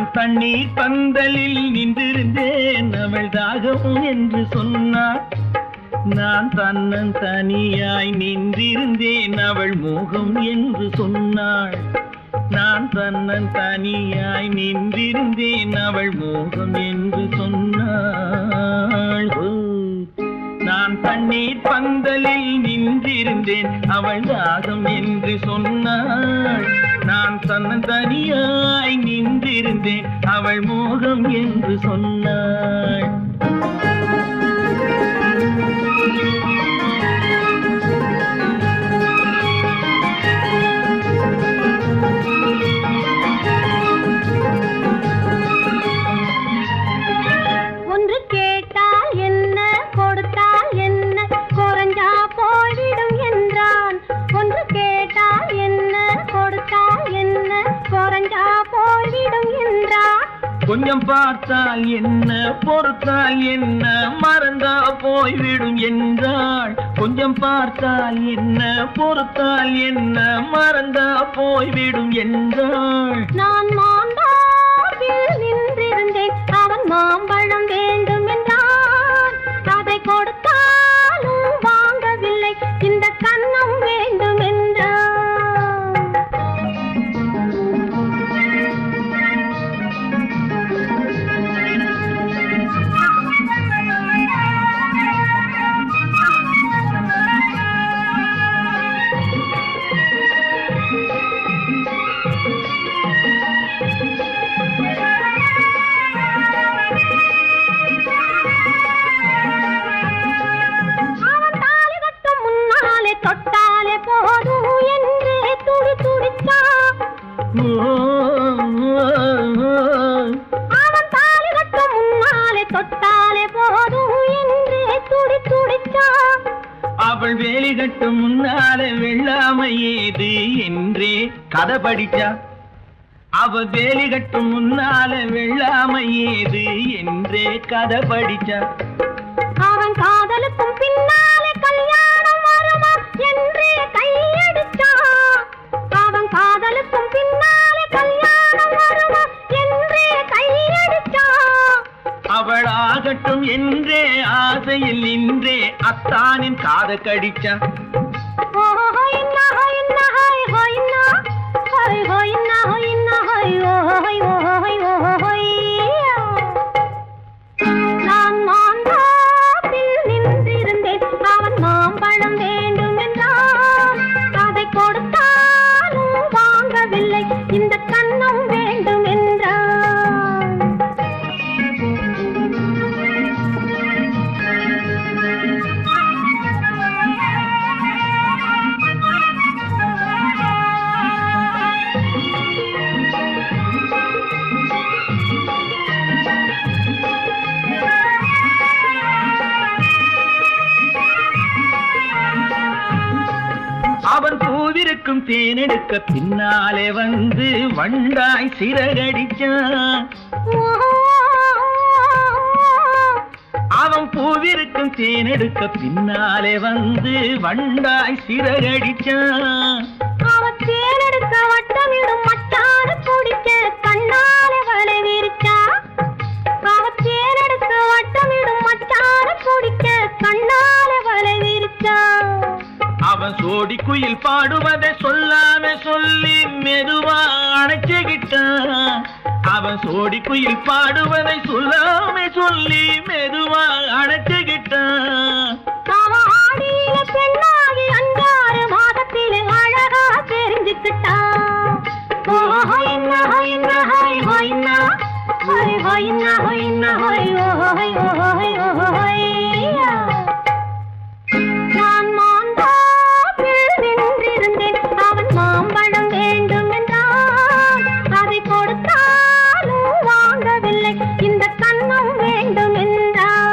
நான் தண்ணீர் பந்தலில் நின்றிருந்தேன் அவள் தாகம் என்று சொன்னாள். நான் தன்னன் தனியாய் நின்றிருந்தேன் அவள் மோகம் என்று சொன்னாள். நான் தன்னன் தனியாய் நின்றிருந்தேன் அவள் மோகம் என்று சொன்னாள். நான் தண்ணீர் பந்தலில் நின்றிருந்தேன் அவள் தாகம் என்று சொன்னாள். நான் தன்னன் தனியாய் நின்றிருந்தேன் அவள் மோகம் என்று சொன்னாள். கொஞ்சம் பார்த்தால் என்ன பொறுத்தால் என்ன மறந்தா போய்விடும் என்றாள். கொஞ்சம் பார்த்தால் என்ன பொறுத்தால் என்ன மறந்தா போய்விடும் என்றாள். நான் மாந்தாவில் நின்றிருந்தேன் அவன் மாம்பழம் வேண்டும் என்றான். அதை கொடுத்தாலும் வாங்கவில்லை இந்த கன்னம் வேண்டும் என்றான். தொட்டாலே போதும் என்றே துடி துடிச்சா. அவன் தாலி கட்டும் முன்னாலே தொட்டாலே போதும் என்றே துடி துடிச்சா. அவள் வேலி கட்டும் முன்னாலே வெள்ளாமை ஏது என்றே கதை படிச்சா. அவள் வேலி கட்டும் முன்னாலே வெள்ளாமை ஏது என்றே கதை படிச்சா. அவன் காதலுக்கும் பின்னாலே கல்யாணம் வருமா என்றே கையடிச்சா. அவன் காதலுக்கும் பின்னாலே கல்யாணம் வருமா என்றே கையடிச்சா. அவள் ஆகட்டும் என்றே ஆசையில் நின்றே அத்தானின் காத கடிச்சா. நான் மாந்தாவில் நின்றிருந்தேன் அவன் மாம்பழம் வேண்டும் என்றான். அதை கொடுத்தாலும் வாங்கவில்லை இந்த கன்னம் வேண்டும் என்றான். அவன் பூவிருக்கும் தேனெடுக்க பின்னாலே வந்து வண்டாய் சிறகடிச்சான். அவன் பூவிருக்கும் தேனெடுக்க பின்னாலே வந்து வண்டாய் சிறகடிச்சான். அவன் தேனெடுக்க வட்டமிடும் மட்டான குடிக்க கண்ணாலே வலை விரிச்சா. அவன் தேனெடுக்க வட்டமிடும் மட்டான குடிக்க கண்ணாலே வலை விரிச்சா. அவன் சோடி குயில் பாடுவதை சொல்லாம சொல்லி மெதுவா அணைச்சுக்கிட்டான். அவன் சோடி குயில் பாடுவதை சொல்லாம சொல்லி மெதுவா அணைச்சுக்கிட்டான். அவன் ஆடியில பெண்ணாகி 5-6 மாதத்திலே அழகா தெரிஞ்சுக்கிட்டான். நான் மாந்தாவில் நின்றிருந்தேன் அவன் மாம்பழம் வேண்டும் என்றான். அதை கொடுத்தாலும் வாங்கவில்லை இந்த கன்னம் வேண்டும் என்றான்.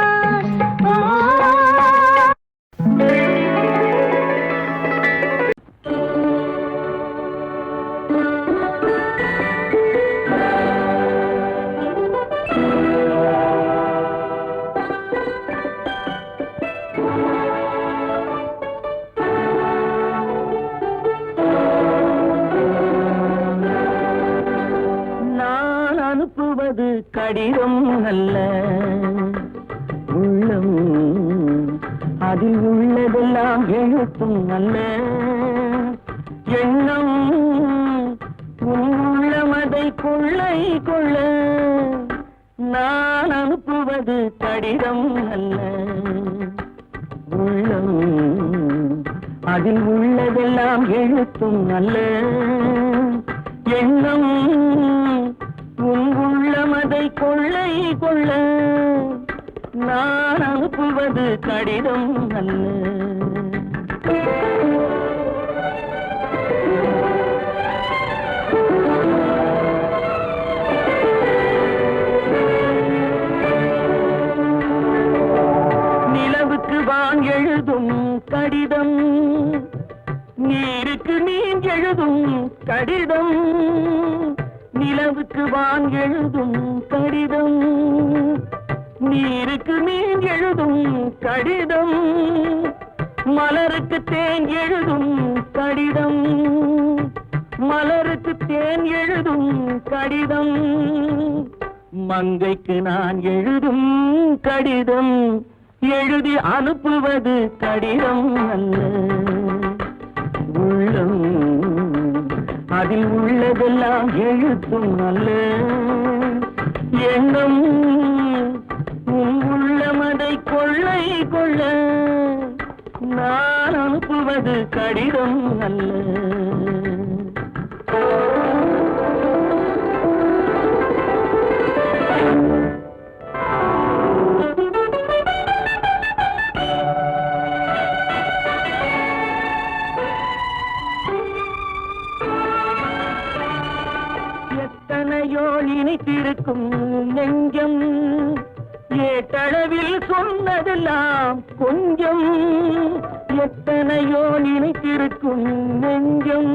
கடிதம் அல்ல உள்ளம் அதில் உள்ளதெல்லாம் எழுத்தும் அல்ல எண்ணம் உன் உள்ளம் அதை கொள்ளை கொள்ள நான் அனுப்புவது கடிதம் அல்ல உள்ளம் அதில் உள்ளதெல்லாம் எழுத்தும் அல்ல எண்ணம் உன் உள்ளம் அதை கொள்ளை கொள்ள நான் அனுப்புவது கடிதம் அல்ல வான் எழுதும் கடிதம் நீருக்கு நீர் எழுதும் கடிதம் நிலவுக்கு வான் எழுதும் கடிதம் நீருக்கு நீர் எழுதும் கடிதம் மலருக்கு தேன் எழுதும் கடிதம் மலருக்கு தேன் எழுதும் கடிதம் மங்கைக்கு நான் எழுதும் கடிதம் எழுதி அனுப்புவது கடிதம் அல்ல உள்ளம் அதில் உள்ளதெல்லாம் எழுத்தும் அல்ல எண்ணம் உன் உள்ளம் அதை கொள்ளை கொள்ள நான் அனுப்புவது கடிதம் அல்ல இணைத்திருக்கும் நெஞ்சம் ஏட்டளவில் சொன்னதெல்லாம் கொஞ்சம் எத்தனையோ நினைத்திருக்கும் நெஞ்சம்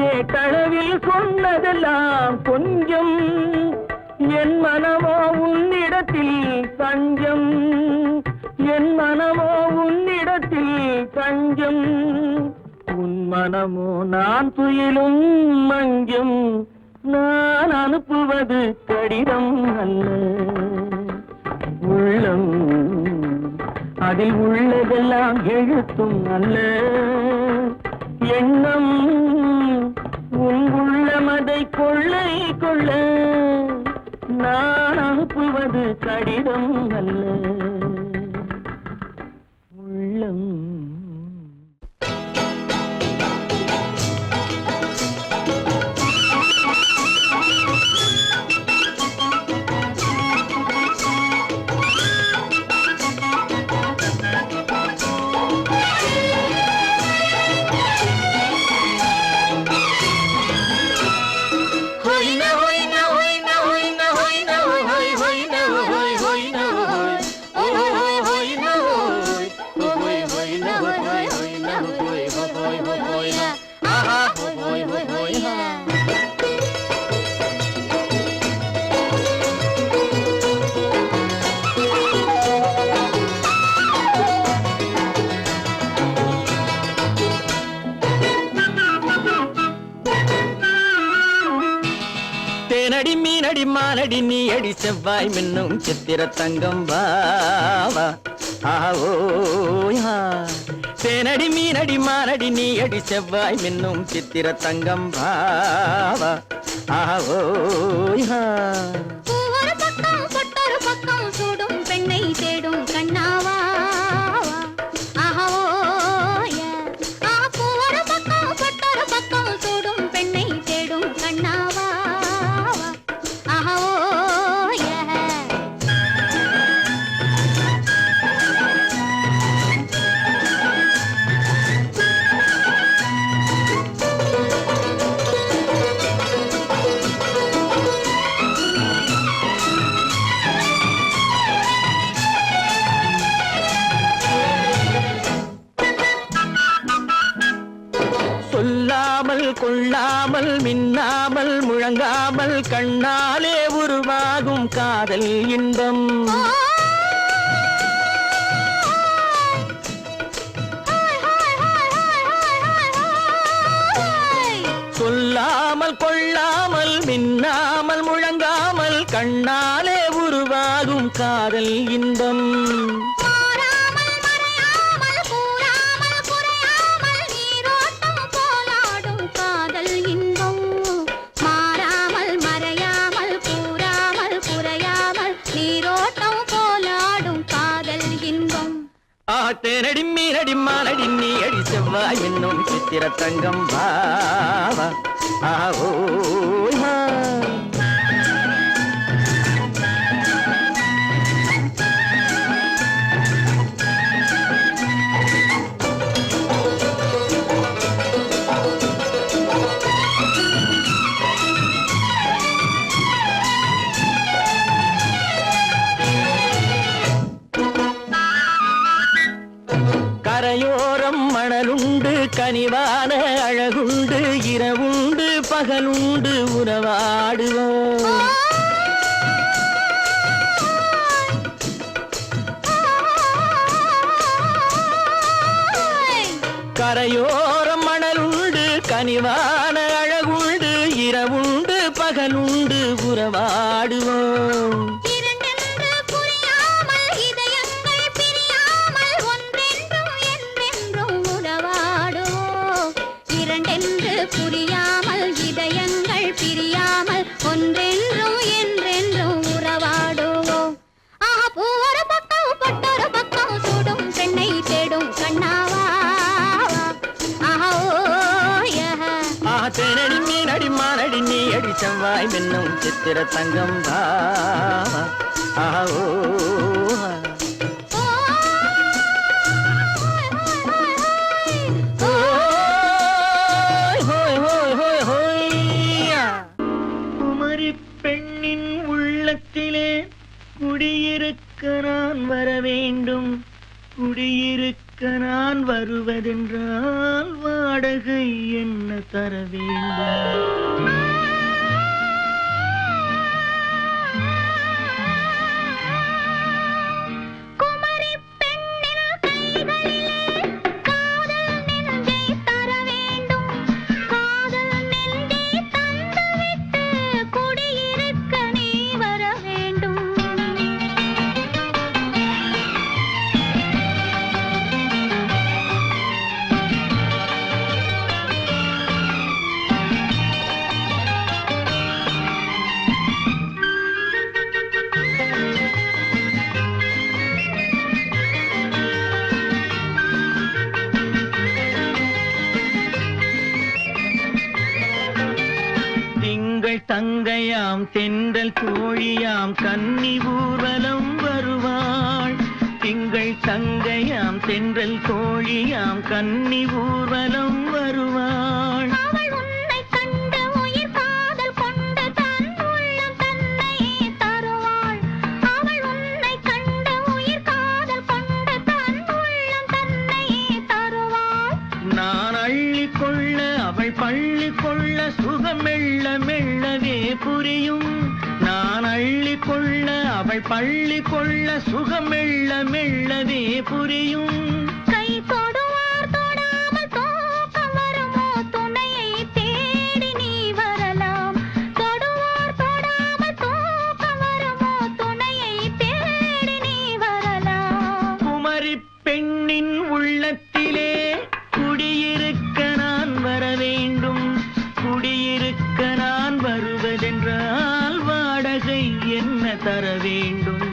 ஏட்டளவில் சொன்னதெல்லாம் கொஞ்சம் என் மனமோ உன்னிடத்தில் தஞ்சம் என் மனமோ உன்னிடத்தில் தஞ்சம் உன் மனமோ நான் துயிலும் மஞ்சம் நான் அனுப்புவது கடிதம் அல்ல உள்ளம் அதில் உள்ளதெல்லாம் எழுத்தும் அல்ல எண்ணம் உன் உள்ளம் அதை கொள்ளை கொள்ள நான் அனுப்புவது கடிதம் அல்ல உள்ளம் தேனடி மீனடி மானடி நீ அடி செவ்வாய் மின்னும் சித்திர தங்கம் வாவா ஆவோயா தேனடி மீனடி மானடி நீ அடி செவ்வாய் மின்னும் சித்திர தங்கம் வாவா ஆவோயா ஒரு பக்கம் பொட்டொரு பக்கம் சூடும் பெண்ணை தேடும் கண்ணாவா ஒரு பக்கம் பொட்டொரு பக்கம் சூடும் பெண்ணை தேடும் கண்ணாவா கொள்ளாமல் மின்னாமல் முழங்காமல் கண்ணாலே உருவாகும் காதல் இன்பம் சொல்லாமல் கொள்ளாமல் மின்னாமல் முழங்காமல் கண்ணா இன்பம். மாறாமல் மறையாமல் கூறாமல் குறையாமல் நீரோட்டம் போலாடும் காதல் இன்பம். மாறாமல் மறையாமல் கூறாமல் குறையாமல் நீரோட்டம் போலாடும் காதல் இன்பம். தேனடி மீனடி மானடி நீ அடி செவ்வாய் என்னும் சித்திர தங்கம் பாவா. ஆஹோ கரையோரம் மணலுண்டு கனிவான அழகுண்டு இரவுண்டு பகலுண்டு உறவாடுவோம். கரையோரம் மணலுண்டு கனிவான அழகுண்டு இரவுண்டு பகலுண்டு உறவாடுவோம். புரியாமல் இதயங்கள் பிரியாமல் ஒன்றென்றும் என்றென்றும் உறவாடுவோம். பூவொரு பக்கம் பொட்டொரு பக்கம் சுடும் பெண்ணை தேடும் கண்ணாவா. தேனடி மீனடி மானடி நீ அடி செவ்வாய் மின்னும் சித்திர தங்கம் பாவா. ஆஹோ பெண்ணின் உள்ளத்திலே குடியிருக்க நான் வர வேண்டும். குடியிருக்க நான் வருவதென்றால் வாடகை என்ன தர வேண்டும்? தங்கையாம் தென்றல் தோழியாம் கன்னி ஊர்வலம் வருவாள். திங்கள் தங்கையாம் தென்றல் தோழியாம் கன்னி ஊர்வலம் வருவாள். அவள் உன்னை கண்டு உயிர் காதல் கொண்டு தன் உள்ளம் தன்னையே தருவாள். அவள் உன்னை கண்டு உயிர் காதல் கொண்டு தன் உள்ளம் தன்னையே தருவாள். நான் அள்ளி கொள்ள அவள் பள்ளி கொள்ள சுகம் மெல்ல மெல்லவே புரியும். நான் அள்ளி கொள்ள அவள் பள்ளி கொள்ள சுகம் மெல்ல மெல்லவே புரியும். கை தொடுவார் தொடாமல் தூக்கம் வருமோ துணையை தேடி நீ வரலாம். தொடுவார் தொடாமல் தூக்கம் வருமோ துணையை தேடி நீ வரலாம். குமரி பெண்ணின் உள்ளத்திலே குடியிருக்க நான் வர வேண்டும். குடியிருக்க நான் வருவதென்றால் வாடகை என்ன தர வேண்டும்?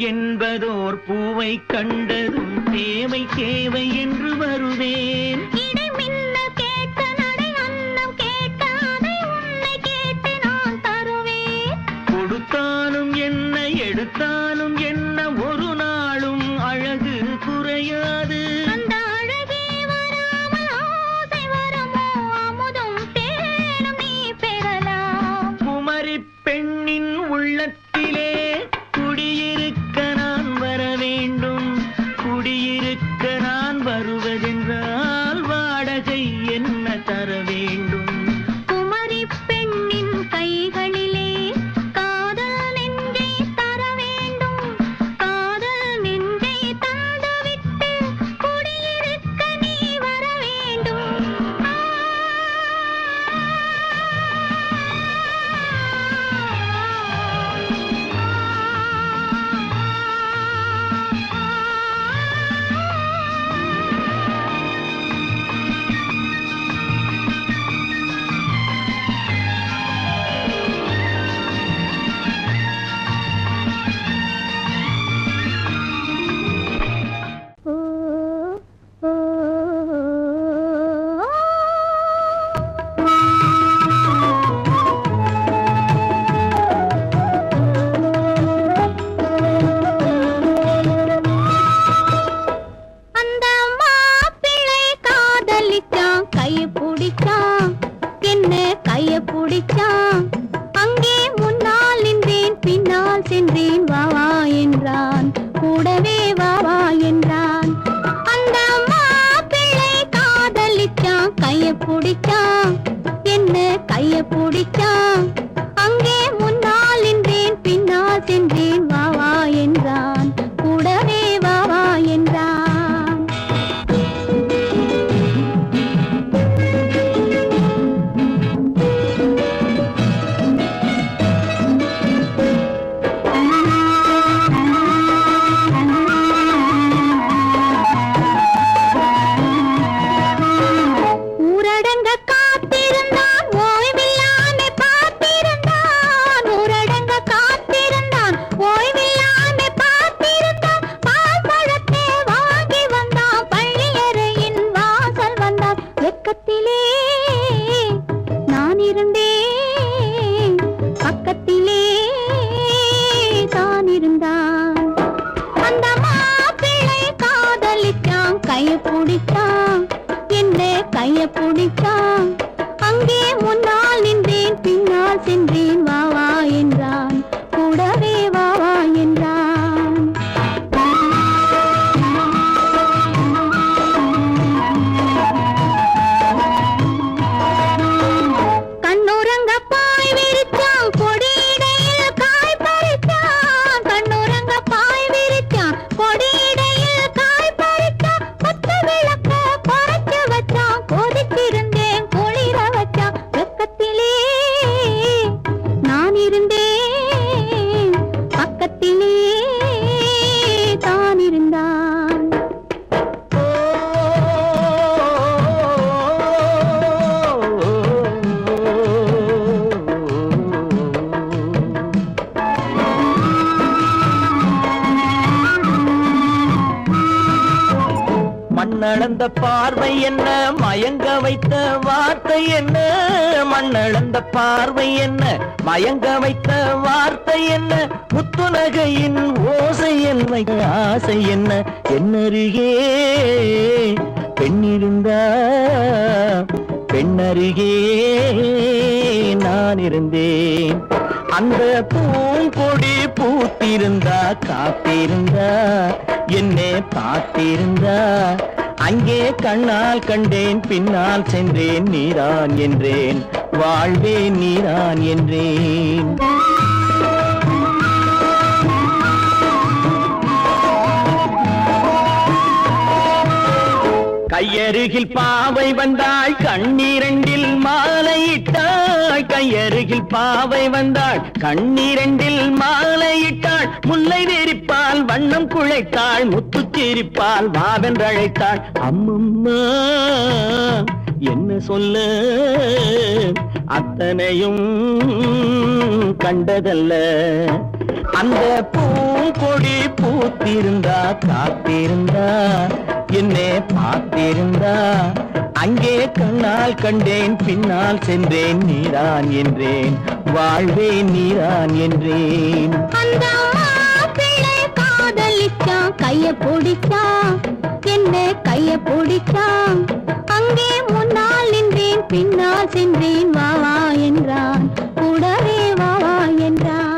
என்பதோர் பூவை கண்டதும் தேவை தேவை என்று வருவேன். இடை மின்ன கேட்க நடை அன்னம் கேட்க அதை உன்னை கேட்டு நான் தருவேன். கொடுத்தாலும் என்ன எடுத்தாலும் என்ன ஒரு நாளும் அழகு குறையாது. அந்த அழகே வராமல் ஆசை வருமோ அமுதும் தேனும் நீ பெறலாம். குமரி பெண்ணின் உள்ளத்திலே குடியிருக்க நான் வர வேண்டும். குடியிருக்க நான் வருவதென்றால் பிடிச்சான், என்ன கைய பிடிச்சான். அங்கே முன்னால் நின்றேன், பின்னால் சென்றேன். வா வா என்றான், கூடவே வா வா என்றான். அந்த மாப்பிள்ளை காதலிச்சான், கைய பிடிச்சான், என்ன கைய பிடிச்சான். அங்கே முன்னால் நின்றேன், பின்னால் சென்றேன். வா வா என்றான், கூடவே வா வா என்றான். ஊரடங்க காத்திருந்தான், ஓய்வில்லாமே பார்த்திருந்தான். ஊரடங்க காத்திருந்தான், ஓய்வில்லாமே பார்த்திருந்தான். பால் பழத்தை வாங்கி வந்தான், பள்ளியறையின் வாசல் வந்தான். வெக்கத்திலே நான் இருந்தேன், பக்கத்திலே தான் இருந்தான். அந்த மாப்பிள்ளை காதலிச்சான், கைய பிடிச்சான், என்ன கைய பிடிச்சான். அங்கே முன்னால் நின்றேன், பின்னால் சென்றேன். வா வா என்றான், கூடவே வா வா என்றான். கண்ணுறங்க பாய் விரிச்சான், கொடியிடையில் காய் பறிச்சான். கண்ணுறங்க பாய் விரிச்சான், கொடியிடையில் காய் பறிச்சான். கொத்து விளக்க குறைச்சு வச்சான், கொதிச்சிருந்தேன் குளிர வச்சான். வெக்கத்திலே நான் இருந்தேன், பக்கத்திலே தான் இருந்தான். மண்ணளந்த பார்வை என்ன, மயங்க வைத்த வார்த்தை என்ன. மண்ணளந்த பார்வை என்ன, மயங்க வைத்த வார்த்தை என்ன. முத்துநகையின் ஓசை என்ன, ஆசை என்ன. என்னருகே பெண்ணிருந்தா, பெண்ணருகே நான் இருந்தேன். அந்த பூங்கொடி பூத்திருந்தா, காத்திருந்தா, என்னை பார்த்திருந்தா. அங்கே கண்ணால் கண்டேன், பின்னால் சென்றேன். நீரான் என்றேன், வாழ்வே நீரான் என்றேன். கையருகில் பாவை வந்தாள், கண்ணீரண்டில் மாலையிட்டாள். கையருகில் பாவை வந்தாள், கண்ணீரண்டில் மாலையிட்டாள். முல்லை வெறிப்பால் வண்ணம் குழைத்தாள், முத்து சிரிப்பால் வாவென்றழைத்தாள். அம்மம்மா என்ன சொல்ல, அத்தனையும் கண்டதல்ல. அந்த பூங்கொடி பூத்திருந்தா, காத்திருந்தா, என்னை பார்த்திருந்தா. அங்கே கண்ணால் கண்டேன், பின்னால் சென்றேன். நீரான் என்றேன், வாழ்வே நீரான் என்றேன். அந்த மாப்பிள்ளை காதலிச்சான், கைய பிடிச்சான், என்ன கைய பிடிச்சான். அங்கே முன்னால் நின்றேன், பின்னால் சென்றேன். வா வா என்றான், கூடவே வா வா என்றான்.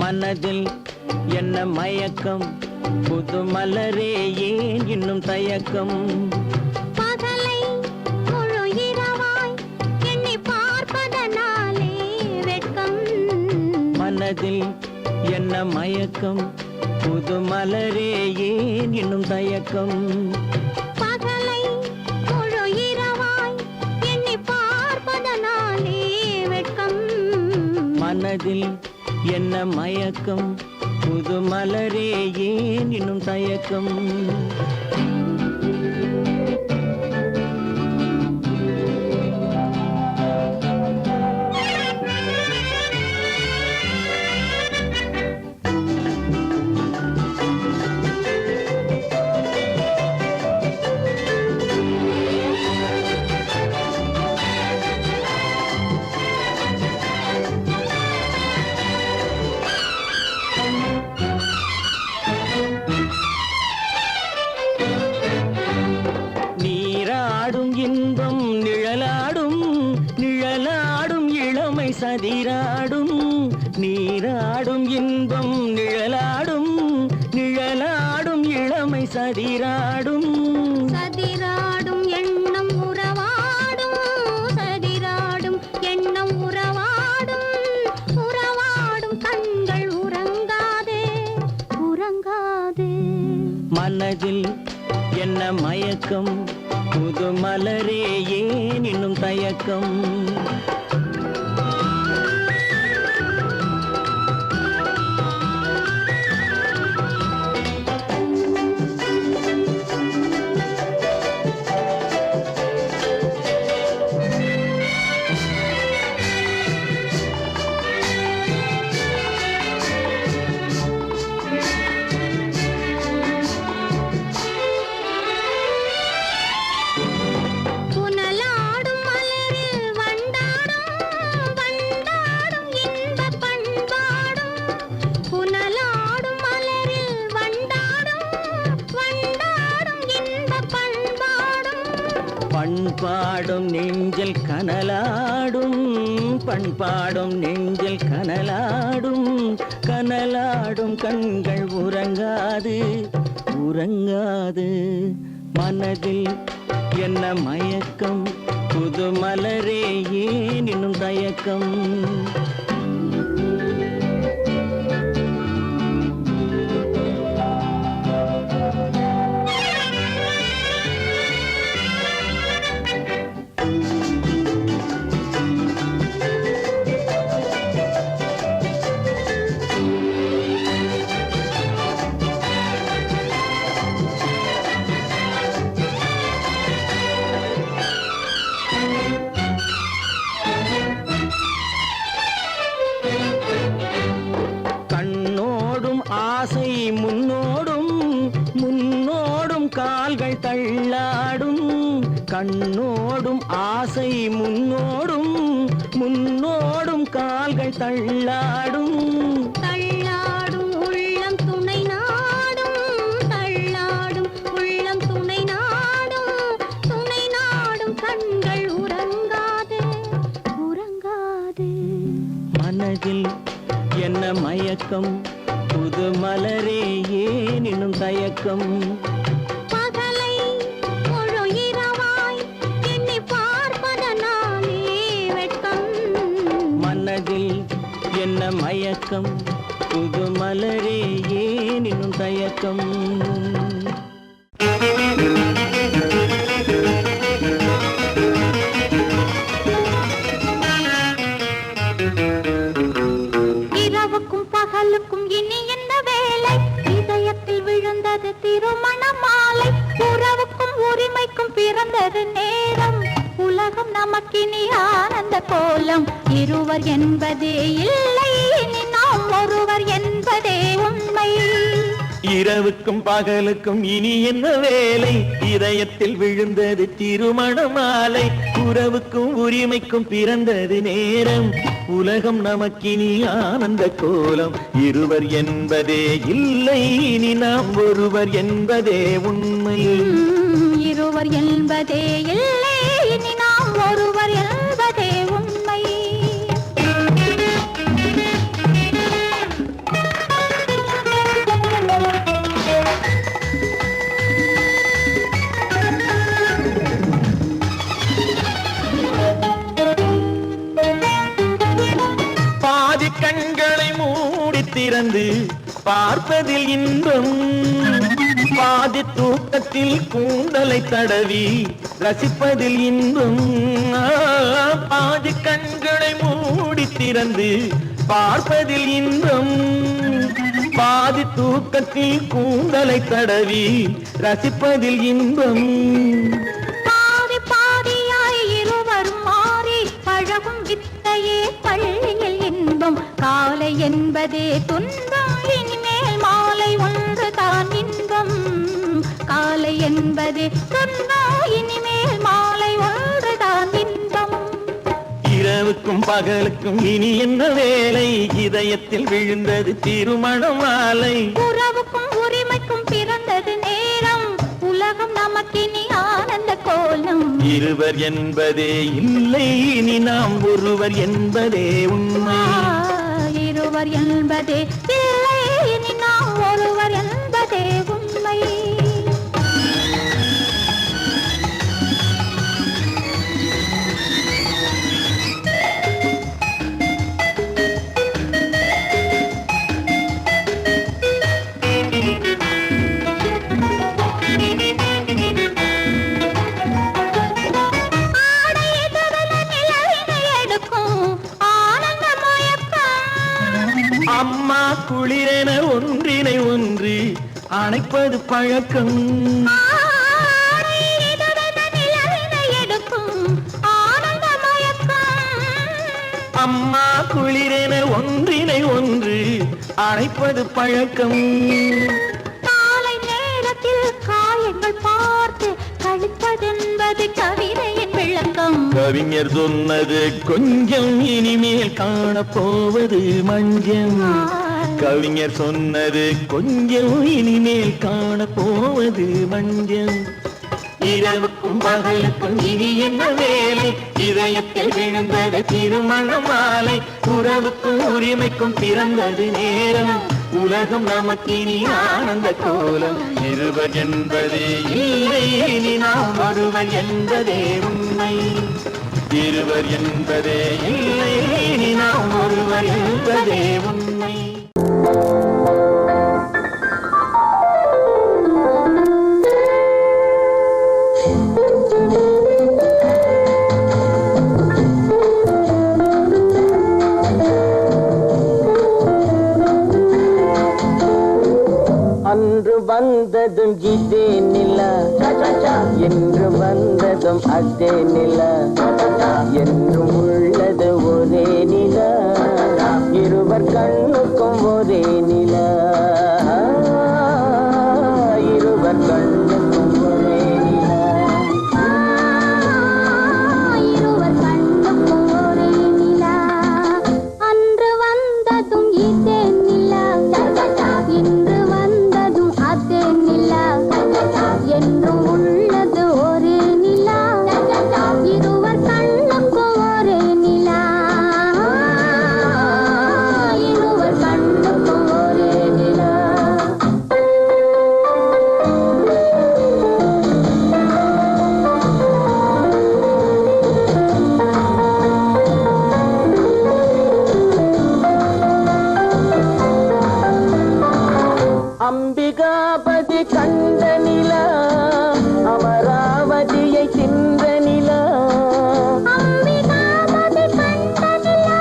மனதில் என்ன மயக்கம், புது மலரே ஏன் இன்னும் தயக்கம். பகலை முழு இரவாய் எண்ணி பார்ப்பதனாலே வெட்கம். மனதில் என்ன மயக்கம் புது மலரே ஏன் இன்னும் தயக்கம் பகலை முழு இரவாய் எண்ணி பார்ப்பதனாலே வெட்கம் மனதில் என்ன மயக்கம் புது மலரே ஏன் இன்னும் தயக்கம் சதிராடும் நீராடும் இன்பம் நிழலாடும் நிழலாடும் இளமை சதிராடும் சதிராடும் எண்ணம் உறவாடும் சதிராடும் எண்ணம் உறவாடும் உறவாடும் கண்கள் உறங்காதே உறங்காதே மனதில் என்ன மயக்கம் புது மலரே ஏன் இன்னும் தயக்கம் பண்பாடும் நெஞ்சில் கனலாடும் பண்பாடும் நெஞ்சில் கனலாடும் கனலாடும் கண்கள் உறங்காது உறங்காது மனதில் என்ன மயக்கம் புது மலரே ஏன் இன்னும் தயக்கம் ஆசை முன்னோடும் முன்னோடும் கால்கள் தள்ளாடும் கண்ணோடும் ஆசை முன்னோடும் முன்னோடும் கால்கள் தள்ளாடும் தள்ளாடும் உள்ளம் துணை நாடும் தள்ளாடும் உள்ளம் துணை நாடும் கண்கள் உறங்காதே உறங்காதே மனதில் என்ன மயக்கம் புது மலரே ஏன் இன்னும் தயக்கம் பகலை முழு இரவாய் எண்ணி பார்ப்பதனாலே வெட்கம் மனதில் என்ன மயக்கம் புது மலரே ஏன் இன்னும் தயக்கம் இரவுக்கும் பகலுக்கும் இனி என்ன வேலை இதயத்தில் விழுந்தது திருமண மாலை உறவுக்கும் உரிமைக்கும் பிறந்தது நேரம் உலகம் நமக்கினி ஆனந்த கோலம் இருவர் என்பதே இல்லை இனி நாம் ஒருவர் என்பதே உண்மை இரவுக்கும் பகலுக்கும் இனி என்ன வேலை இதயத்தில் விழுந்தது திருமண மாலை உறவுக்கும் உரிமைக்கும் பிறந்தது நேரம் உலகம் நமக்கினி ஆனந்த கோலம் இருவர் என்பதே இல்லை இனி நாம் ஒருவர் என்பதே உண்மை இருவர் என்பதே இல்லை இனி நாம் ஒருவர் என்பதே உண்மை கண்களை மூடி மூடி திறந்து பார்ப்பதில் இன்பம் பாதி தூக்கத்தில் கூந்தலை தடவி ரசிப்பதில் இன்பம் பாதி கண்களை மூடி திறந்து பார்ப்பதில் இன்பம் பாதி தூக்கத்தில் கூந்தலை தடவி ரசிப்பதில் இன்பம் பாதி பாதியாய் இருவரும் மாறி பழகும் வித்தையே பள்ளியில் இன்பம் காலை என்பதே துன்பம் இனிமேல் மாலை ஒன்று தான் இன்பம் காலை என்பதே துன்பம் இனிமேல் மாலை ஒன்று தான் இன்பம் இரவுக்கும் பகலுக்கும் இனி என்ன வேலை இதயத்தில் விழுந்தது திருமண மாலை உறவுக்கும் உரிமைக்கும் பிறந்தது நேரம் உலகம் நமக்கினி ஆனந்த கோலம் இருவர் என்பதே இல்லை இனி நாம் ஒருவர் என்பதே உண்மை இருவர் என்பதே இல்லை இனி நாம் ஒருவர் என்பதே உண்மை அம்மா குளிரென ஒன்றினை ஒன்று அணைப்பது பழக்கம் அம்மா குளிரென ஒன்றினை ஒன்று அணைப்பது பழக்கம் காலை நேரத்தில் காயங்கள் பார்த்து கழிப்பதென்பது கவிதையின் விளக்கம் கவிஞர் சொன்னது கொஞ்சம் இனிமேல் காணப்போவது மஞ்சம் கவிஞர் சொன்னது கொஞ்சம் இனிமேல் காணப்போவது மஞ்சம் இரவுக்கும் பகலுக்கும் இனி என்ன வேலை இதயத்தில் விழுந்தது திருமண மாலை உறவுக்கும் உரிமைக்கும் பிறந்தது நேரம் உலகம் நமக்கினி ஆனந்த கோலம் இருவர் என்பதே இல்லை இனி நாம் ஒருவர் என்பதே உண்மை இருவர் என்பதே இல்லை இனி நாம் ஒருவர் என்பதே உண்மை அன்று வந்ததும் இதே நிலா என்று வந்ததும் அதே நிலா என்றும் உள்ளது ஒரே நிலா இருவர் கண்ணுக்கும் ஒரே நிலா இருவர் கண்ணுக்கும் ஒரே நிலா இருவர் கண்ணுக்கும் ஒரே நிலா அன்று வந்ததும் இதே நிலா இன்று வந்ததும் அதே நிலா என்றும் உள்ளது ஒரே நிலா இருவர் கண்ணுக்கும் ஒரே நிலா இருவர் கண்ணுக்கும் ஒரே நிலா அம்பிகாபதி கண்ட நிலா அமராவதியை தின்ற நிலா அம்பிகாபதி கண்ட நிலா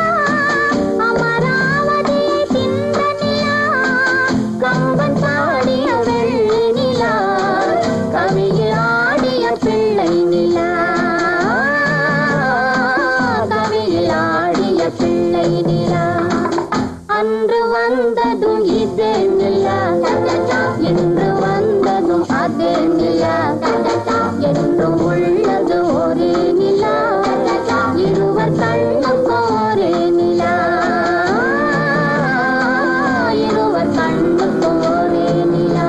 அமராவதியை தின்ற நிலா கம்பன் பாடிய வெள்ளி நிலா கவியில் ஆடிய பிள்ளை நிலா கவியில் ஆடிய பிள்ளை நிலா அன்று வந்ததும் இதே நிலா என்று வந்ததும் அதே நிலா என்றும் உள்ளது ஒரே நிலா இருவர் கண்ணுக்கும் ஒரே நிலா இருவர் கண்ணுக்கும் ஒரே நிலா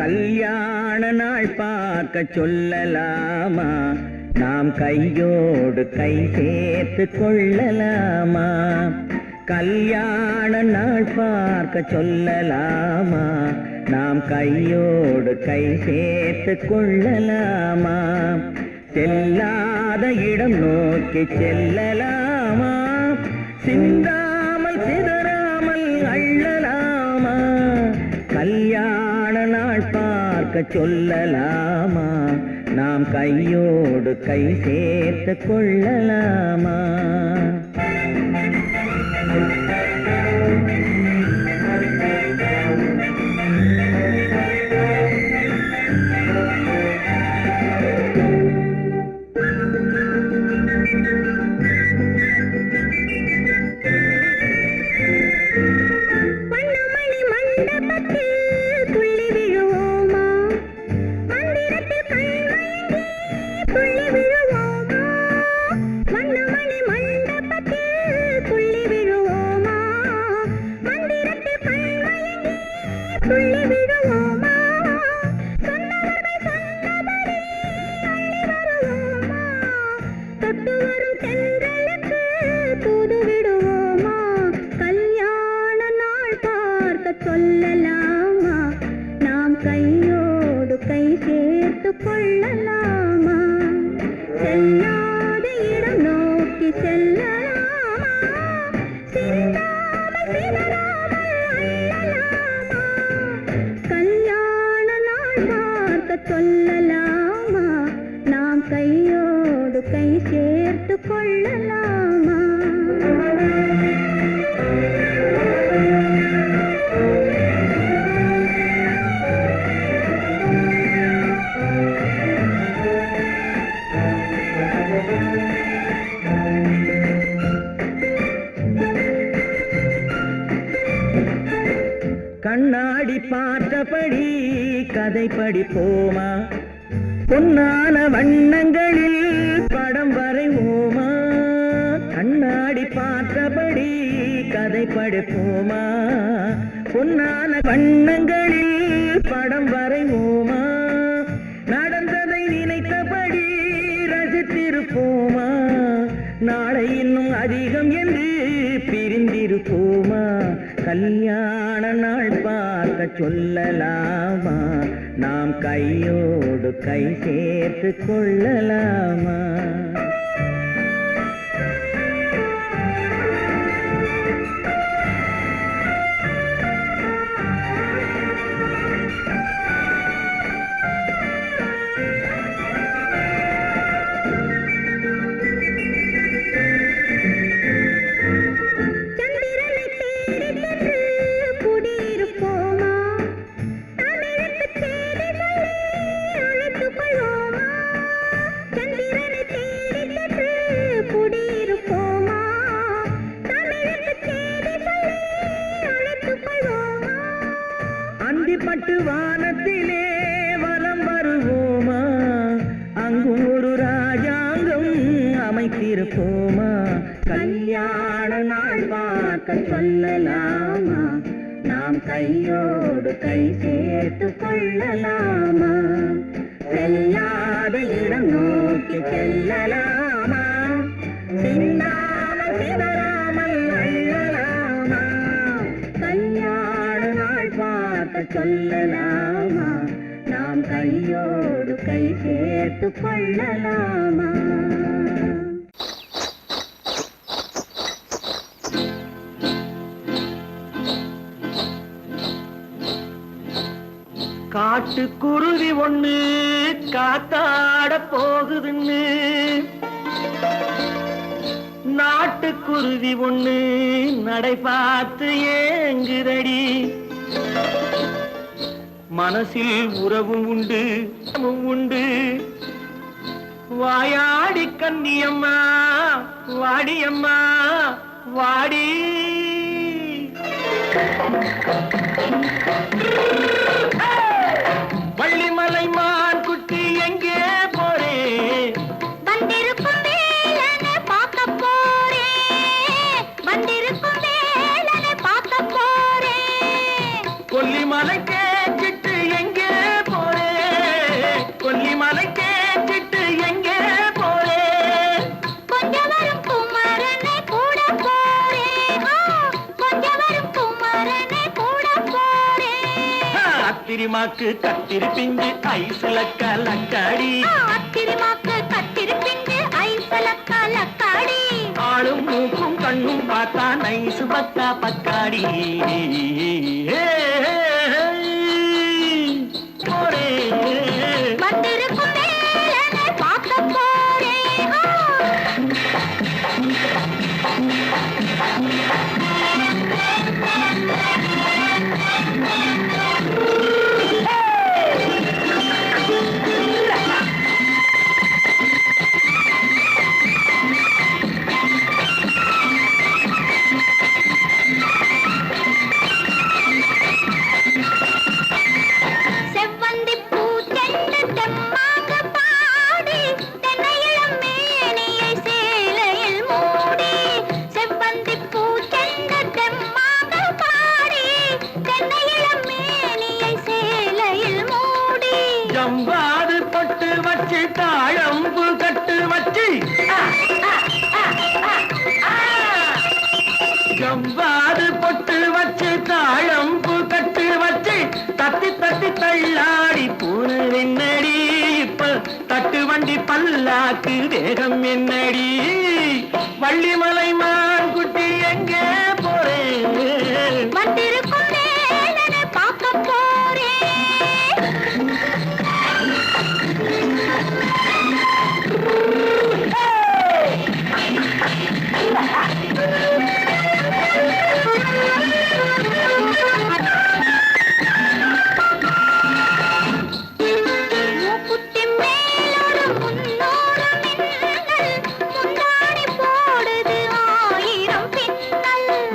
கல்யாண நாள் பார்க்க சொல்லலாமா, நாம் கையோடு கை சேர்த்து கொள்ளலாமா. கல்யாண நாள் பார்க்க சொல்லலாமா, நாம் கையோடு கை சேர்த்து கொள்ளலாமா. செல்லாத இடம் நோக்கி செல்லலாமா, சிந்தாமல் சிதறாமல் அள்ளலாமா. கல்யாண நாள் பார்க்க சொல்லலாமா, நாம் கையோடு கை சேர்த்து கொள்ளலாமா. சொல்லலாமா, நாம் கையோடு கை சேர்த்து கொள்ளலாமா. செல்லாத இடம் நோக்கி செல்லலாமா, சிந்தாமல் சிதறாமல் அள்ளலாமா. கல்யாண நாள் பார்க்க சொல்லலாமா, நாம் கையோடு கை சேர்த்து கொள்ளலாமா. கண்ணாடி பார்த்தபடி கதை படிப்போமா, பொன்னான வண்ணங்களில் படம் வரைவோமா. கண்ணாடி பார்த்தபடி கதை படிப்போமா, பொன்னான வண்ணங்களில் படம் வரைவோமா. நடந்ததை நினைத்தபடி ரசித்திருப்போமா, நாளை இன்னும் அதிகம் என்று பிரிந்திருப்போமா. கல்யாண நாள் பார்க்க சொல்லலாமா, நாம் கையோடு கை சேர்த்து கொள்ளலாமா. அந்திப்பட்டு வானத்திலே வலம் வருவோமா, அங்கு ஒரு ராஜாங்கம் அமைத்திருப்போமா. கல்யாண நாள் பார்க்க சொல்லலாமா, நாம் கையோடு கை சேர்த்து கொள்ளலாமா. செல்லாத இடம் நோக்கி செல்லலாமா, சிந்தாமல் சிதறாமல் அள்ளலாமா. கல்யாண நாள் பார்க்க சொல்லலாமா, நாம் கையோடு கை சேர்த்து கொள்ளலாமா. காட்டுக்குருவி ஒண்ணு காத்தாட போகுதுன்னு, நாட்டுக்குருவி ஒண்ணு நடை பார்த்து ஏங்குதடி. மனசில் உறவும் உண்டு உண்டு, வாயாடி கன்னியம்மா வாடியம்மா வாடி. வள்ளிமலை மான் குட்டி எங்கே போறே, வந்திருக்கும் வேலனை பார்க்க போறேன், வந்திருக்கும் வேலனை பார்க்க போறேன். கொல்லிமலை கேட்டு எங்கே ஆத்திரிமாக்கு கத்திருப்பிஞ்சு ஐசுல கலக்காடி ஆத்திரிமாக்கு கத்திருப்பிஞ்சு ஐசுல கலக்காடி ஆளும் மூக்கும் கண்ணும் பார்த்தா நைசு பக்கா பக்காடி போரே வந்திருக்கும் வேலனை பார்க்க போறேன் ஜம்பாது பொட்டு வச்சு தாழம்பு கட்டு வச்சு ஜம்பாது பொட்டு வச்சு தாழம்பு கட்டு வச்சு தத்தி தத்தி தள்ளாடி பூனு என்னடி இப்ப தட்டு வண்டி பல்லாக்கு வேகம் என்னடி வள்ளிமலை மான் குட்டி எங்கே போறேன் வந்திருக்கும் வேலனை பார்க்க போறேன்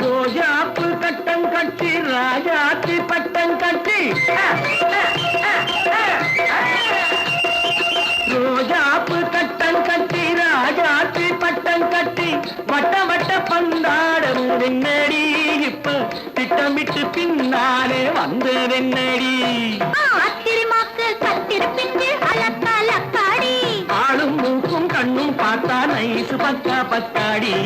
ரோஜாப்பு கட்டம் கட்டி ராஜாத்தி பட்டம் கட்டி ரோஜாப்பு கட்டம் கட்டி ராஜாத்தி பட்டம் கட்டி வட்ட வட்ட பந்தாடம் வெண்ணடி இப்ப திட்டமிட்டு பின்னாலே வந்து வெண்ணடி ஆத்திரிமாக்கு கத்திருப்பிஞ்சு அலக்காடி ஆளும் மூக்கும் கண்ணும் பார்த்தா நைசு பக்கா பக்காடி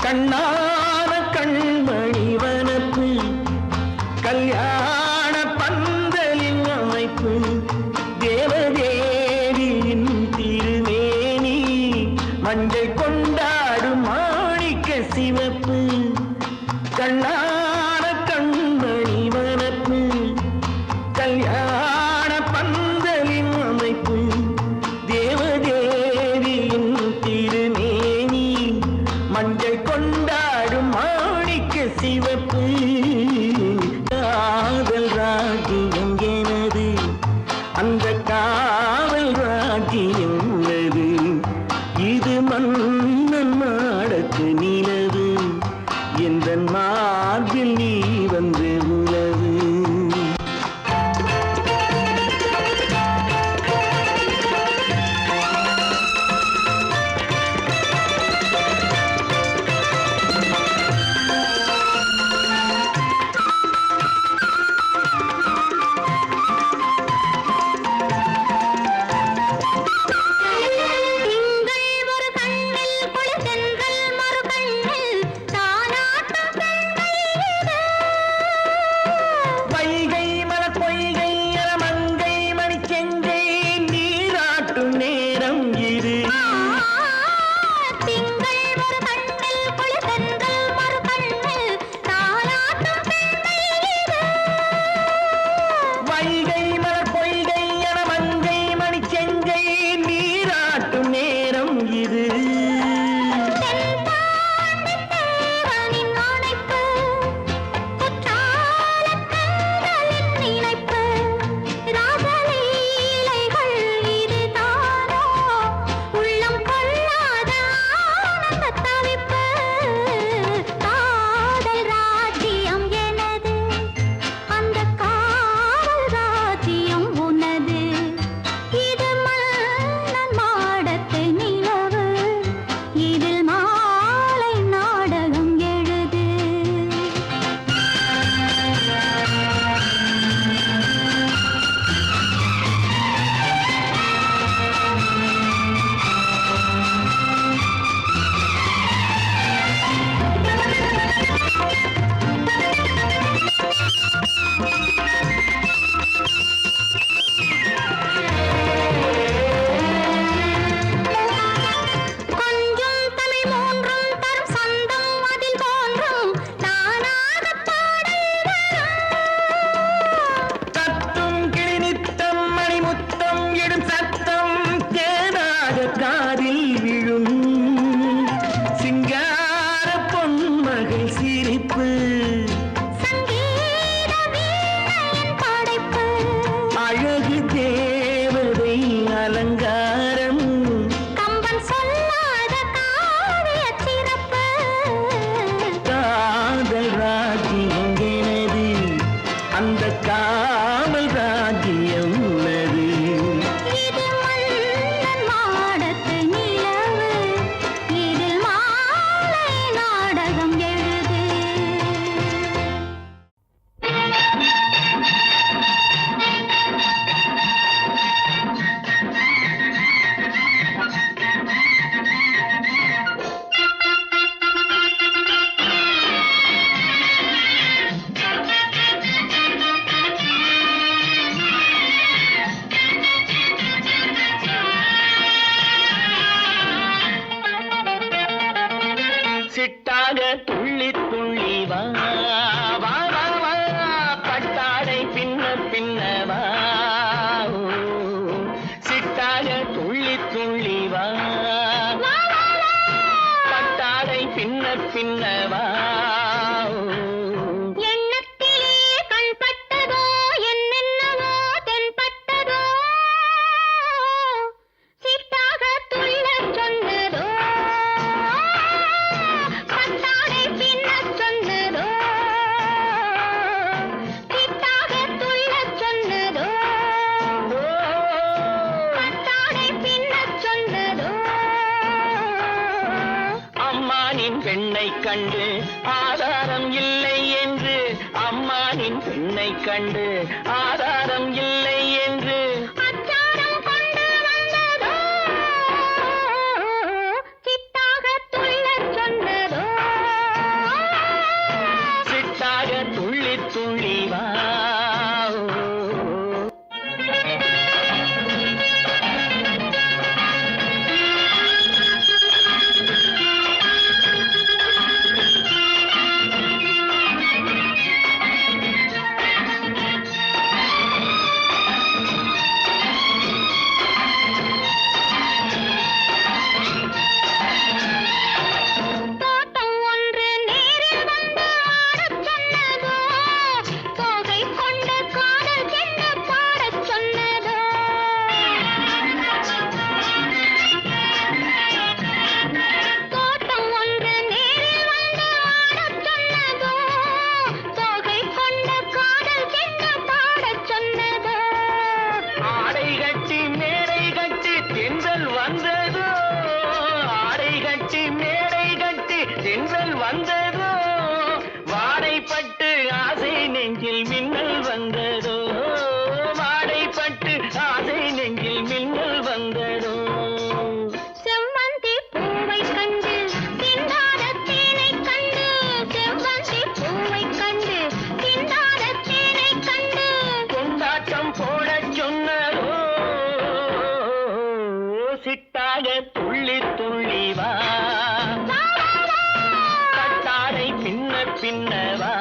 கண்ணான கண்மணி வனப்பு கல்யாண பந்தலின் அமைப்பு தேவதேவியின் திருமேனி மஞ்சள் கொண்டாடும் மாணிக்க சிவப்பு கண்ணான கண்மணி வனப்பு கல்யாண பந்தலின் அமைப்பு தேவதேவியின் திருமேனி மஞ்சள் கொண்டாடும் மாணிக்க சிவப்பு காதல் ராஜ்யம் எனது அந்த காவல் ராஜ்யம் உள்ளது இது மன்னன் மாடத்து நிலவு எந்த சிட்டாக துள்ளி துள்ளி வா வா வா வா பட்டாடை பின்ன பின்ன வா சிட்டாக துள்ளி துள்ளி வா பட்டாடை பின்ன பின்ன வா பெண்ணை கண்டு ஆதாரம் இல்லை என்று அம்மானின் பெண்ணை கண்டு ஆதாரம் இல்லை என்று அச்சாரம் கொண்டு வந்ததோ சிட்டாக துள்ளச் சொன்னதோ சிட்டாக துள்ளி துள்ளி வா வந்ததோ வாடைப்பட்டு ஆசை நெஞ்சில் மின்னல் வந்ததோ வாடைப்பட்டு ஆசை நெஞ்சில் மின்னல் வந்ததோ செவ்வந்தி பூவை கண்டு திண்டாட தேனை கண்டு செவ்வந்தி பூவை கண்டு திண்டாட தேனை கண்டு கொண்டாட்டம் போடச் சொன்னதோ சிட்டாக துள்ளி துள்ளி வா பின்னவா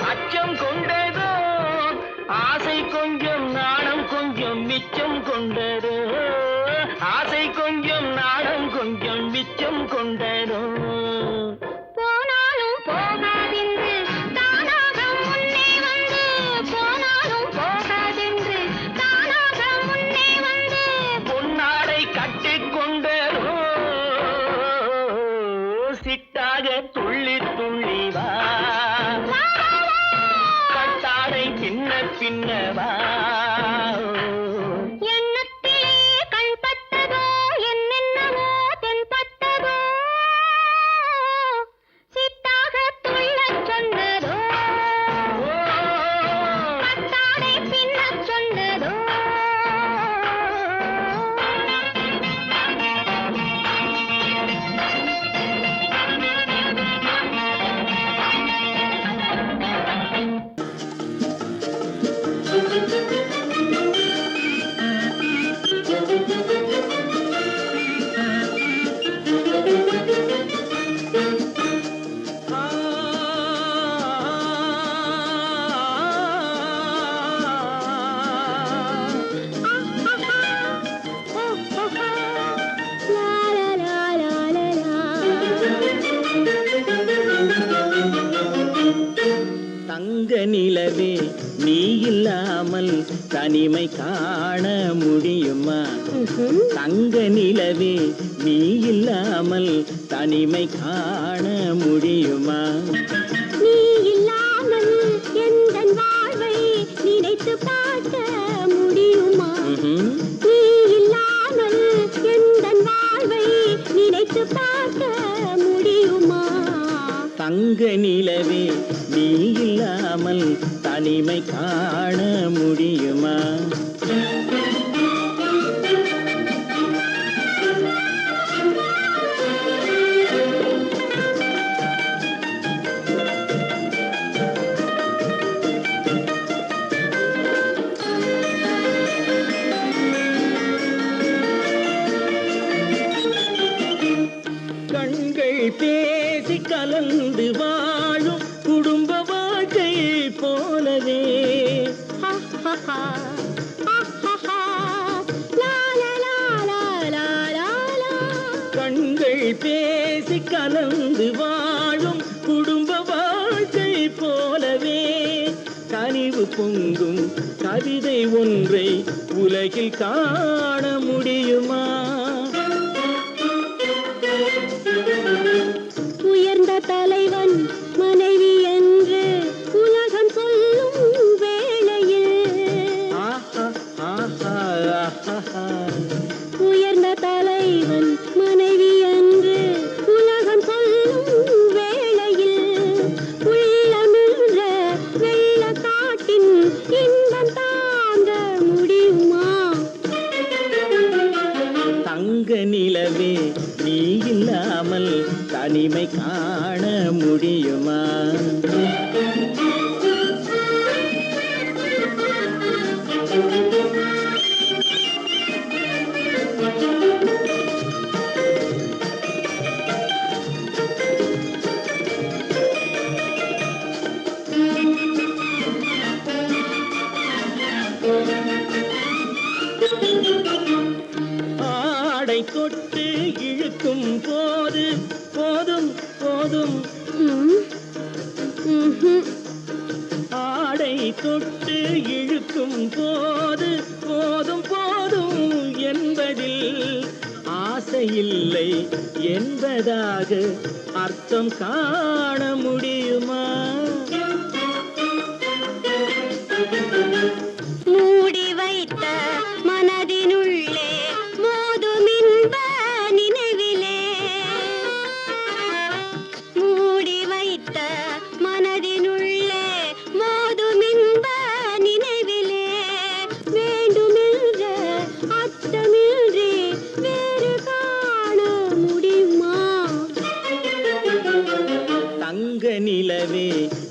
அச்சம் கொண்டதோ ஆசை கொஞ்சம் நாணம் கொஞ்சம் மிச்சம் கொண்டதோ ஆசை கொஞ்சம் நாணம் கொஞ்சம் மிச்சம் கொண்டதோ போனாலும் போகாதென்று தானாக முன்னே வந்து போனாலும் போகாதென்று தானாக முன்னே வந்து பொன்னாடை கட்டிக்கொண்டதோ சிட்டாக துள்ளி துள்ளி வா பின்னவா எண்ணத்திலே கண்பட்டதோ என்னென்னவோ தென்பட்டதோ சிட்டாக துள்ளச் சொன்னதோ பட்டாடை பின்னச் சொன்னதோ தங்க நிலவே நீ இல்லாமல் தனிமை காண முடியுமா? தங்க நிலவே நீ இல்லாமல் தனிமை காண முடியுமா? நீ இல்லாமல் எந்தன் வாழ்வை நினைத்து பார்க்க முடியுமா? நீ இல்லாமல் எந்தன் வாழ்வை நினைத்து பார்க்க முடியுமா? தங்க நிலவே நீ இல்லாமல் தனிமை காண முடியுமா? பேசி கலந்து வாழும் குடும்ப வாழ்க்கை போலவே கண்கள் பேசி கலந்து வாழும் குடும்ப வாழ்க்கை போலவே கனிவு பொங்கும் கவிதை ஒன்றை உலகில் காண முடியுமா? உயர்ந்த தலைவன் மனைவி என்று உலகம் சொல்லும் வேளையில் உயர்ந்த தலைவன் மனைவி என்று உலகம் சொல்லும் வேளையில் உள்ளமிழ்ற வெள்ளக்காட்டின் இன்பம் தாங்க முடியுமா? தங்க நிலவே நீ இல்லாமல் தனிமை காண முடியுமா? ஆடை தொட்டு இழுக்கும் போது போதும் போதும் ஆடை தொட்டு இழுக்கும் போது போதும் போதும் என்பதில் ஆசையில்லை என்பதாக அர்த்தம் காண முடியுமா? மூடி வைத்த மனதினுள்ளே மோதும் இன்ப நினைவிலே மூடி வைத்த மனதினுள்ளே மோதும் இன்ப நினைவிலே வேண்டுமென்ற அச்சமின்றி வேறு காண முடியுமா? தங்க நிலவே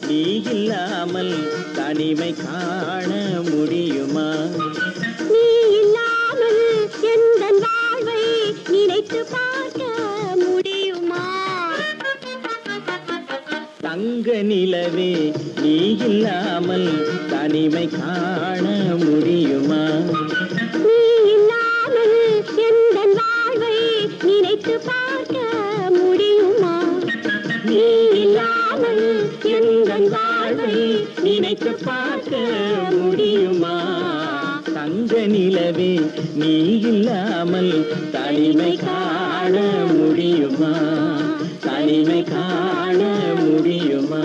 நீ இல்லாமல் தனிமை காண முடியுமா? நீ இல்லாமல் எந்தன் வாழ்வை நினைத்து பார்க்க முடியுமா? தங்க நிலவே நீ இல்லாமல் தனிமை காண முடியுமா? நீ இல்லாமல் எந்தன் வாழ்வை நினைத்து பார்க்க முடியுமா? நீ இல்லாமல் எந்தன் வாழ்வை நினைத்து பார்க்க முடியுமா? தங்க நிலவே நீ இல்லாமல் தனிமை காண முடியுமா? தனிமை காண முடியுமா?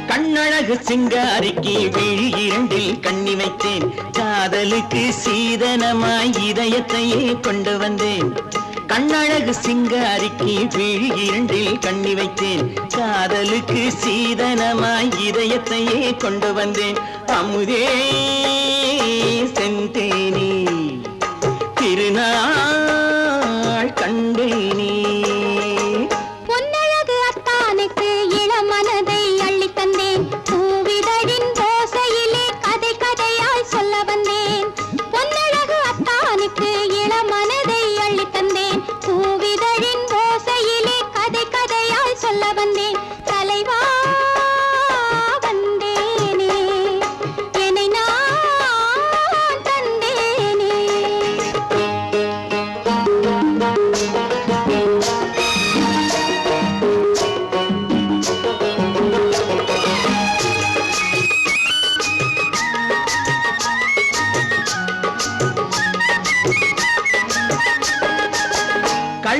கண்ணழகு சிங்காரிக்கு விழி இரண்டில் கண்ணி வைத்தேன், காதலுக்கு சீதனமாய் இதயத்தையே கொண்டு வந்தேன். கண்ணழகு சிங்காரிக்கு விழி இரண்டில் கண்ணி வைத்தேன், காதலுக்கு சீதனமாய் இதயத்தையே கொண்டு வந்தேன். அமுதே செந்தேனே திருநாள்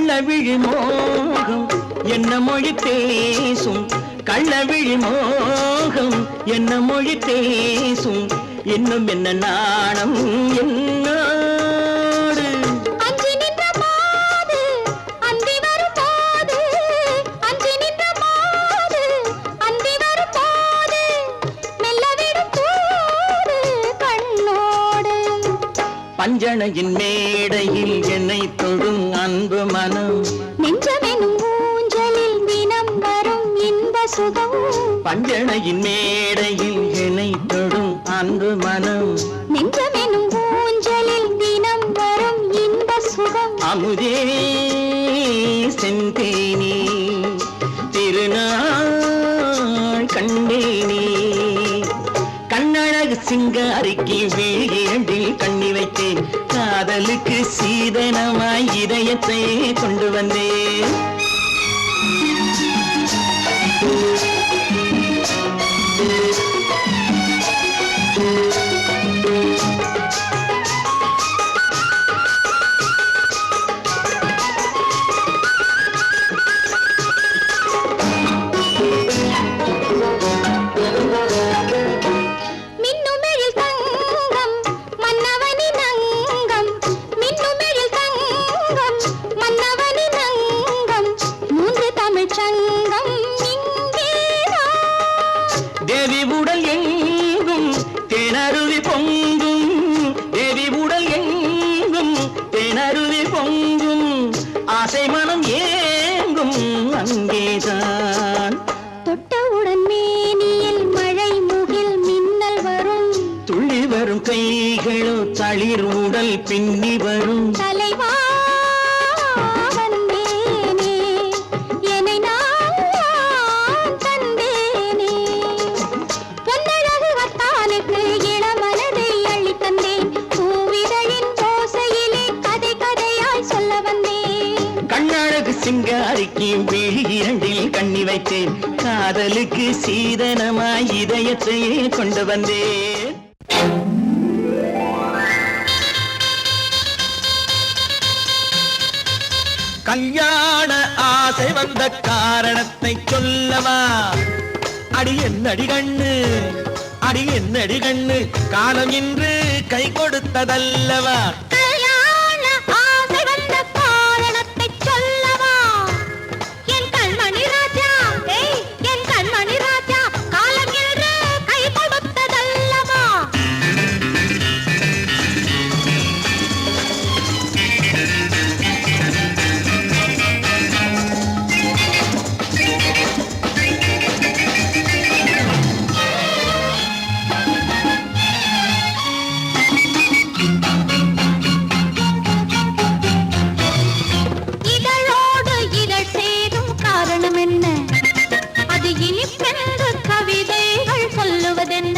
கள்ளவிழி மோகம் என்ன மொழி பேசும் கள்ளவிழி மோகம் என்ன மொழி பேசும் இன்னும் என்ன நாணம் என்னோடு அஞ்சி நின்ற மாது அந்தி வரும் போது அஞ்சி நின்ற மாது அந்தி வரும் போது மெல்ல விடும் போது கண்ணோடு பஞ்சணையின் மேடையில் என்னை தொடும் அன்பு மனம் நெஞ்சமெனும் ஊஞ்சலில் தினம் வரும் இன்ப சுகம் பஞ்சணையின் மேடையில் என்னை தொடும் அன்பு மனம் நெஞ்சமெனும் ஊஞ்சலில் தினம் வரும் இன்ப சுகம் அமுதே செந்தேனி திருநாள் கண்டேனி கண்ணழகு சிங்காரிக்கு விழியண்டில் கண்ணி வைத்தேன் காதலுக்கு சீதனமாய் இதயத்தை கொண்டு வந்தேன் மின்னுமெழில் தங்கம் மன்னவனின் அங்கம் மின்னுமெழில் தங்கம் மன்னவனின் அங்கம் மூன்று தமிழ்ச் சங்கம் இங்கேதான் தேவி உடல் எங்கும் தேனருவி பொங்கும் தேவி உடல் எங்கும் தேனருவி பொங்கும் ஆசை மனம் ஏங்கும் அங்கேதான் தொட்டவுடன் மேனியில் மழை முகில் மின்னல் வரும் துள்ளி வரும் கைகளோ தளிர் உடல் பின்னி வரும் தலைவா வந்தேனே என்னை நான் தந்தேனே பொன்னழகு வத்தானுக்கு இளமனதை அள்ளித் தந்தேன் பூவிதழின் ஓசையிலே கதை கதையாய் சொல்ல வந்தேன் கண்ணழகு சிங்காரிக்கு விழி இரண்டில் கண்ணி வைத்தேன் காதலுக்கு சீதனமாய் இதயத்தையே கொண்டு வந்தேன் கல்யாண ஆசை வந்த காரணத்தை சொல்லவா அடி என்னடி கண்ணு அடி என்னடி கண்ணு காலம் இன்று கை கொடுத்ததல்லவா கல்யாண ஆசை வந்த காரணத்தை சொல்லவா என் கண்மணி ராஜா என் கண்மணி ராஜா காலம் என்று கை கொடுத்ததல்லவா இதழோடு இதழ் சேரும் காரணம் என்ன அது இனிப்பென்று கவிதைகள் சொல்லுவதென்ன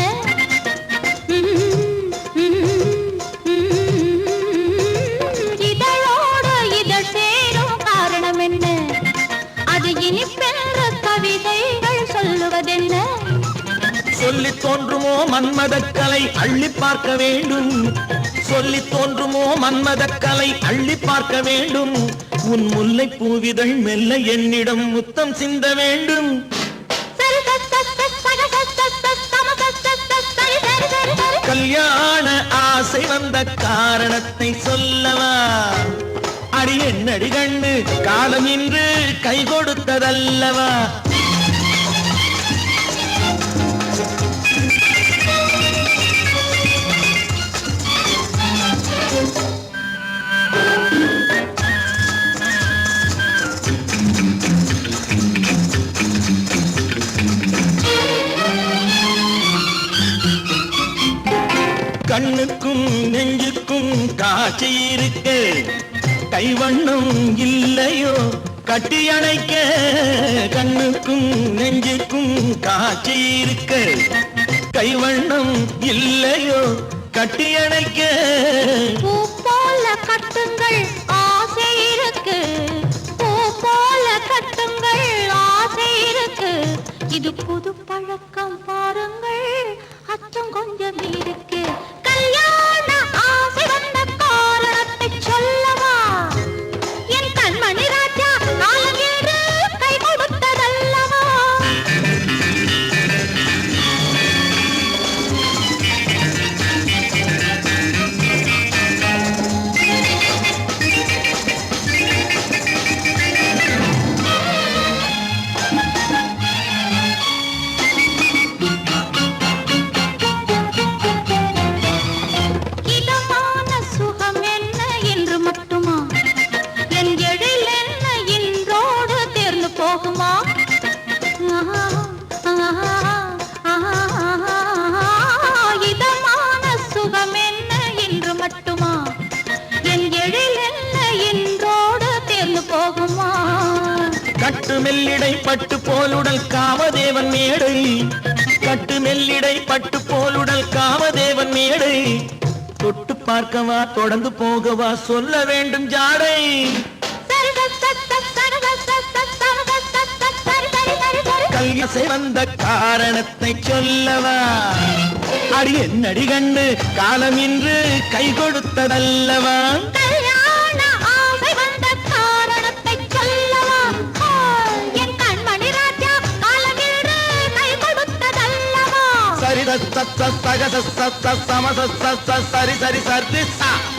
இதழோடு இதழ் சேரும் காரணம் என்ன அது இனிப்பென்று கவிதைகள் சொல்லுவதென்ன சொல்லி தோன்றுமோ மன்மதக்கலை அள்ளி பார்க்க வேண்டும் சொல்லி தோன்றுமோ மன்மதக்கலை அள்ளி பார்க்க வேண்டும் உன் முல்லை பூவிதழ் மெல்ல என்னிடம் முத்தம் சிந்த வேண்டும் கல்யாண ஆசை வந்த காரணத்தை சொல்லவா அடி என்னடி கண்ணு காலம் இன்று கை கொடுத்ததல்லவா கண்ணுக்கும் நெஞ்சுக்கும் காட்சி இருக்கு கைவண்ணம் இல்லையோ கட்டி அணைக்க கண்ணுக்கும் நெஞ்சுக்கும் காட்சி இருக்கு கைவண்ணம் இல்லையோ கட்டி அணைக்க பூ போல கட்டுங்கள் ஆசை இருக்கு பூ போல கட்டுங்கள் ஆசை இருக்கு இது புது பழக்கம் பாருங்கள் அச்சம் கொஞ்சம் இருக்கு கல்யாண ஆசை வந்த காரணத்தை சொல்லவா என் கண்மணி சேர்ந்து போகுமா? கட்டு மெல்லிடை பட்டு போலுடல் காமதேவன் மேடை, கட்டு மெல்லிடை பட்டு போலுடல் காமதேவன் மேடை. தொட்டு பார்க்கவா தொடர்ந்து போகவா சொல்ல வேண்டும் ஜாடை. கல்யாசை வந்த காரணத்தை சொல்லவா, அடி என்னடி கண்டு காலம் இன்று கை கொடுத்ததல்லவா. கல்யாண ஆசை வந்த காரணத்தை சொல்லவா, என் கண்மணி ராஜா காலமின்று கை கொடுத்ததல்லவா. சரி சரி சரி சரி சரி